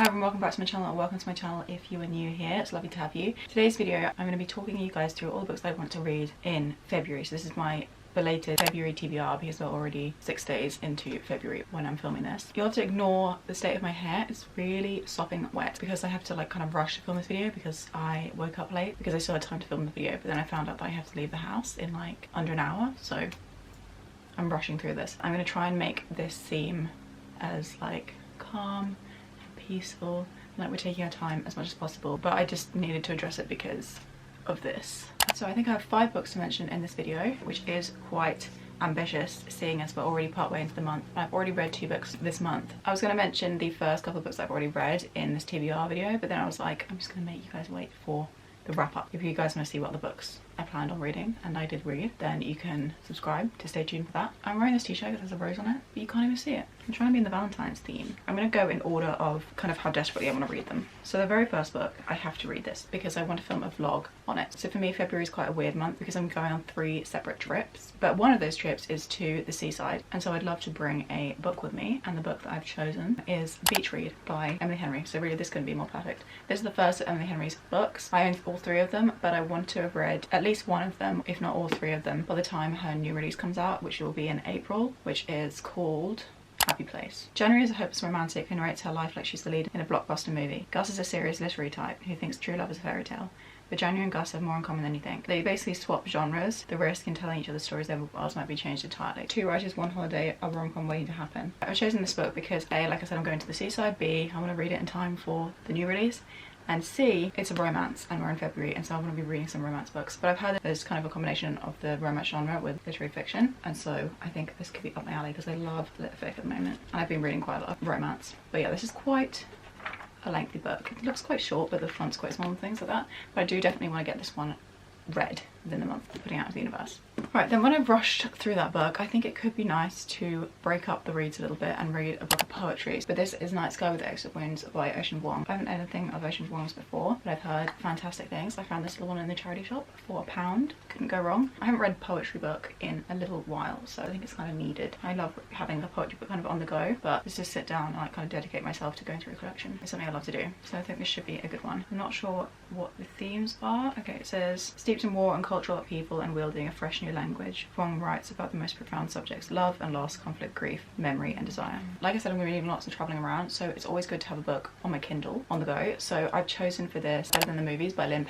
Hi everyone, welcome back to my channel, or welcome to my channel if you are new here. It's lovely to have you. Today's video I'm going to be talking you guys through all the books that I want to read in February. So this is my belated February TBR because we're already 6 days into February when I'm filming this. You'll have to ignore the state of my hair. It's really sopping wet because I have to like kind of rush to film this video because I woke up late because I still had time to film the video, but then I found out that I have to leave the house in like under an hour, so I'm rushing through this. I'm going to try and make this seem as like calm, peaceful, like we're taking our time as much as possible, but I just needed to address it because of this. So I think I have 5 books to mention in this video, which is quite ambitious seeing as we're already partway into the month. I've already read 2 books this month. I was going to mention the first couple of books I've already read in this TBR video, but then I was like, I'm just going to make you guys wait for the wrap up. If you guys want to see what the books I planned on reading, and I did read, then you can subscribe to stay tuned for that. I'm wearing this t-shirt that has a rose on it, but you can't even see it. I'm trying to be in the Valentine's theme. I'm going to go in order of kind of how desperately I want to read them. So the very first book, I have to read this because I want to film a vlog on it. So for me, February is quite a weird month because I'm going on 3 separate trips, but one of those trips is to the seaside, and so I'd love to bring a book with me, and the book that I've chosen is Beach Read by Emily Henry. So really this couldn't be more perfect. This is the first of Emily Henry's books. I own all 3 of them, but I want to have read at least one of them, if not all 3 of them, by the time her new release comes out, which will be in April, which is called Happy Place. January is a hopeless romantic who narrates her life like she's the lead in a blockbuster movie. Gus is a serious literary type who thinks true love is a fairy tale. But January and Gus have more in common than you think. They basically swap genres. The risk in telling each other's stories their worlds might be changed entirely. 2 writers, 1 holiday, a rom-com waiting to happen. I've chosen this book because A, like I said, I'm going to the seaside. B, I want to read it in time for the new release. And C, it's a romance, and we're in February, and so I'm going to be reading some romance books. But I've heard that there's kind of a combination of the romance genre with literary fiction, and so I think this could be up my alley because I love lit fic at the moment, and I've been reading quite a lot of romance. But yeah, this is quite a lengthy book. It looks quite short, but the font's quite small and things like that. But I do definitely want to get this one read within the month of putting out to the universe. Right, then when I've rushed through that book, I think it could be nice to break up the reads a little bit and read a book of poetry. But this is Night Sky with the Exit Winds by Ocean Vuong. I haven't read anything of Ocean Vuong's before, but I've heard fantastic things. I found this little one in the charity shop for £1. Couldn't go wrong. I haven't read a poetry book in a little while, so I think it's kind of needed. I love having a poetry book kind of on the go, but just to sit down and like kind of dedicate myself to going through a collection is something I love to do. So I think this should be a good one. I'm not sure what the themes are. Okay, it says, steeped in war and cultural upheaval and wielding a fresh new language, Vuong writes about the most profound subjects: love and loss, conflict, grief, memory and desire. Like I said, I'm going to be reading lots and travelling around, so it's always good to have a book on my Kindle on the go. So I've chosen for this Better Than the Movies by Lynn,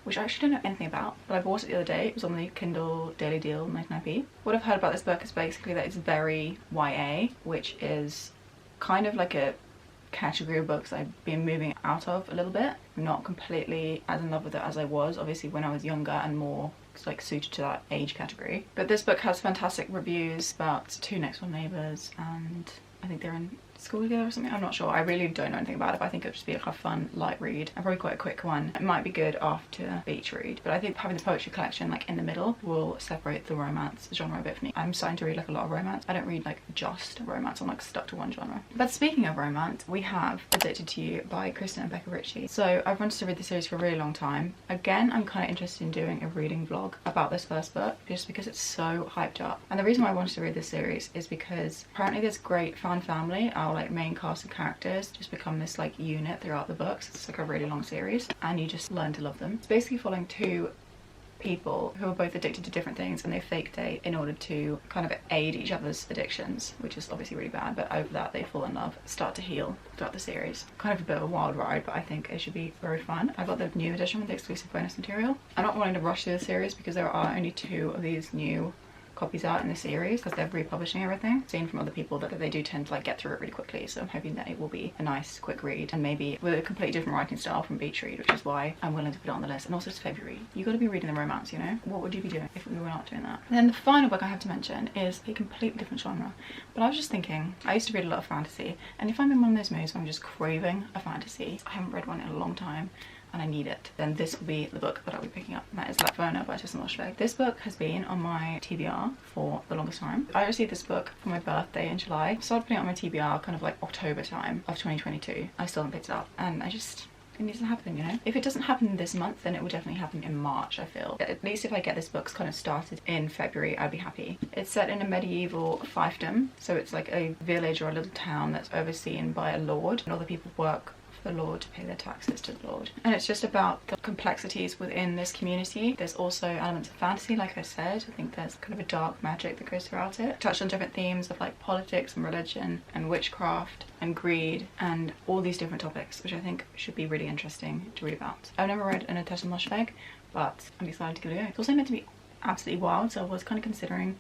which I actually don't know anything about, but I bought it the other day. It was on the Kindle Daily Deal, 99p. What I've heard about this book is basically that it's very YA, which is kind of like a category of books I've been moving out of a little bit. I'm not completely as in love with it as I was, obviously, when I was younger and more like suited to that age category. But this book has fantastic reviews about 2 next door neighbours, and I think they're in school together or something. I'm not sure. I really don't know anything about it, but I think it'll just be like a fun light read and probably quite a quick one. It might be good after Beach Read, but I think having the poetry collection like in the middle will separate the romance genre a bit for me. I'm starting to read like a lot of romance. I don't read like just romance. I'm like stuck to one genre. But speaking of romance, we have Addicted to You by Christa and Becca Ritchie. So I've wanted to read the series for a really long time. Again, I'm kind of interested in doing a reading vlog about this first book just because it's so hyped up. And the reason why I wanted to read this series is because apparently this great fan family, our like main cast of characters, just become this like unit throughout the books. It's like a really long series and you just learn to love them. It's basically following 2 people who are both addicted to different things, and they fake date in order to kind of aid each other's addictions, which is obviously really bad, but over that they fall in love, start to heal throughout the series. Kind of a bit of a wild ride, but I think it should be very fun. I got the new edition with the exclusive bonus material. I'm not wanting to rush through the series because there are only 2 of these new copies out in the series because they're republishing everything. Seen from other people that they do tend to like get through it really quickly, so I'm hoping that it will be a nice quick read, and maybe with a completely different writing style from Beach Read, which is why I'm willing to put it on the list. And also it's February, you got to be reading the romance, you know. What would you be doing if we were not doing that? And then the final book I have to mention is a completely different genre, but I was just thinking, I used to read a lot of fantasy, and if I'm in one of those moods where I'm just craving a fantasy, I haven't read one in a long time and I need it, then this will be the book that I'll be picking up, and that is Lapvona by moshfegh. This book has been on my TBR for the longest time. I received this book for my birthday in July. I started putting it on my TBR kind of like October time of 2022. I still haven't picked it up, and it needs to happen, you know. If it doesn't happen this month, then it will definitely happen in March, I feel. At least if I get this book kind of started in February, I'd be happy. It's set in a medieval fiefdom, so it's like a village or a little town that's overseen by a lord, and all the people work the Lord to pay their taxes to the Lord. And it's just about the complexities within this community. There's also elements of fantasy, like I said. I think there's kind of a dark magic that goes throughout it. Touched on different themes of like politics and religion and witchcraft and greed and all these different topics, which I think should be really interesting to read about. I've never read an Ottessa moshfegh, but I'm excited to give it a go. It's also meant to be absolutely wild, so I was kind of considering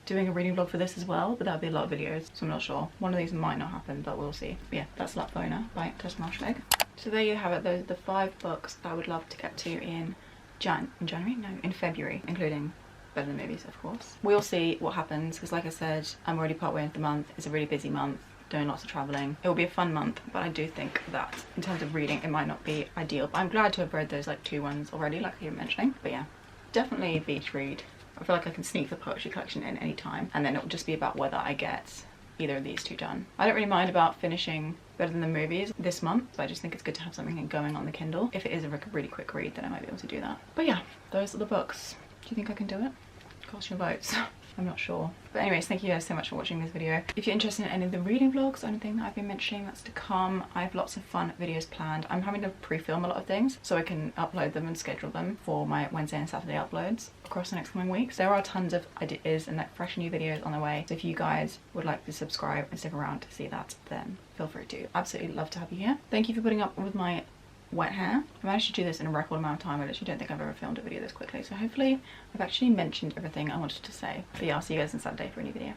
doing a reading vlog for this as well, but that would be a lot of videos, so I'm not sure. One of these might not happen, but we'll see. But yeah, that's Lapvona by Ottessa moshfegh. So there you have it. Those are the 5 books that I would love to get to in February, including better than movies, of course. We'll see what happens, because like I said, I'm already partway into the month. It's a really busy month, doing lots of traveling. It will be a fun month, but I do think that in terms of reading, it might not be ideal. But I'm glad to have read those like 2 ones already, like you were mentioning. But yeah, definitely a beach read. I feel like I can sneak the poetry collection in any time, and then it will just be about whether I get either of these 2 done. I don't really mind about finishing better than the movies this month, but I just think it's good to have something going on the Kindle. If it is a really quick read, then I might be able to do that. But yeah, those are the books. Do you think I can do it? Cast your votes. I'm not sure. But anyways, thank you guys so much for watching this video. If you're interested in any of the reading vlogs or anything that I've been mentioning that's to come, I have lots of fun videos planned. I'm having to pre-film a lot of things so I can upload them and schedule them for my Wednesday and Saturday uploads across the next coming weeks. There are tons of ideas and like fresh new videos on the way. So if you guys would like to subscribe and stick around to see that, then feel free to. Absolutely love to have you here. Thank you for putting up with my wet hair. I managed to do this in a record amount of time. I literally don't think I've ever filmed a video this quickly, so hopefully I've actually mentioned everything I wanted to say. But yeah, I'll see you guys on Saturday for a new video.